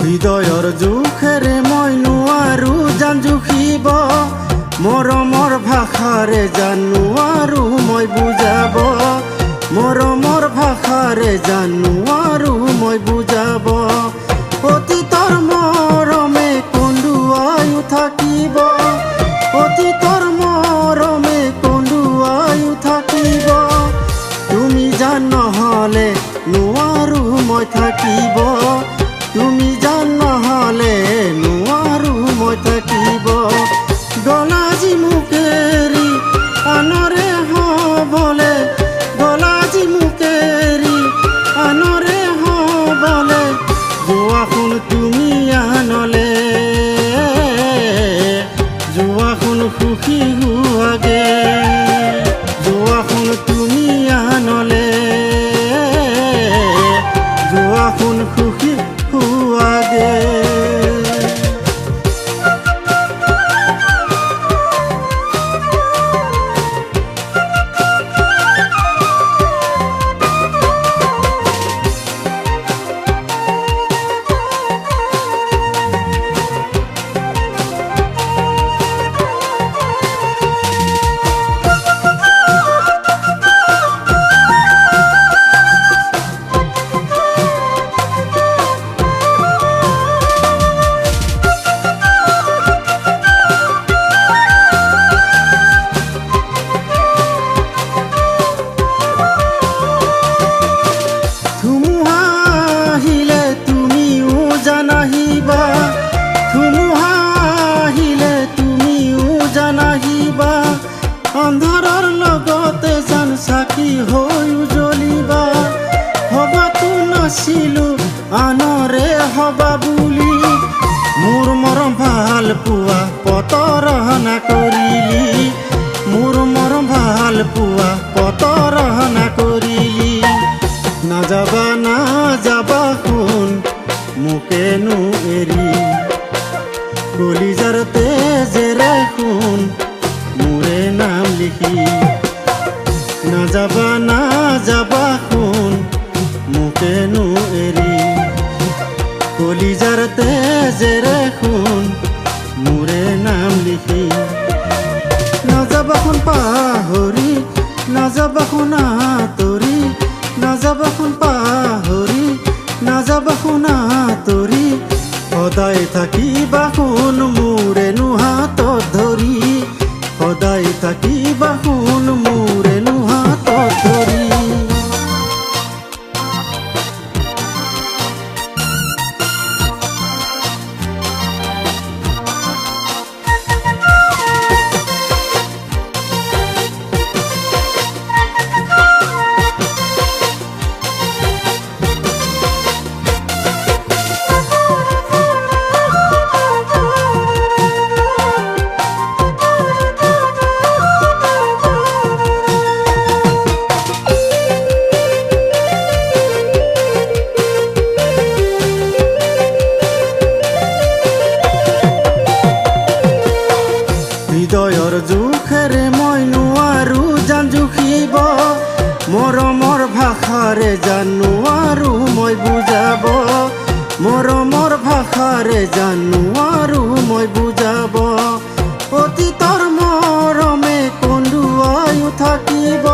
হৃদয়ৰ জোখেৰে মই নোৱাৰো জান জুখিব মৰমৰ ভাষাৰে জানো আৰু মই বুজাব মৰমৰ ভাষাৰে জানো আৰু মই বুজাব অতীতৰ মৰমে কন্দুৱাই থাকিব অতীতৰ মৰমে কন্দুৱাই থাকিব তুমি জান নহ'লে নোৱাৰো মই থাকিব তুমি জান নহ'লে নোৱাৰো মই থাকিব গলাজি মুকেৰি আনৰে হ'বলে গলাজি মুকেৰি আনৰে হ'বলে যোৱাখন তুমি আনলে যোৱাখন সুখী হোৱাগে যোৱাখন তুমি আনলে যোৱাখন সুখী হোৱাগে অন্ধাৰৰ লগতে জান চাকি হৈ জ্বলিবা হবাতো নাছিলো আনৰে হবা বুলি মোৰ মৰম ভাল পোৱা পতৰহনা কৰিলি মোৰ মৰম ভাল পোৱা পতৰহনা কৰিলি নাযাবা নাযাবা শুন মোকেনো এৰি কলিজাৰ তেজেৰে শুন মোৰে নাম লিখি নাযাবা নাযাবা শুন মোকেনো এৰি কলিজাৰ তেজেৰে শুন মোৰে নাম লিখি নাযাবা শুন পাহৰি নাযাবা শুন আঁতৰি নাযাবা শুন পাহৰি নাযাবা শুন আঁতৰি সদায় থাকিবা শুন মোৰেনো হাতত ধৰি সদায় থাকিবা শুন মোৰেনো হাতত ধৰি হৃদয়ৰ জোখেৰে মই নোৱাৰো জান জুখিব মৰমৰ ভাষাৰে জানো আৰু মই বুজাব মৰমৰ ভাষাৰে জানো আৰু মই বুজাব অতীতৰ মৰমে কন্দুৱাই থাকিব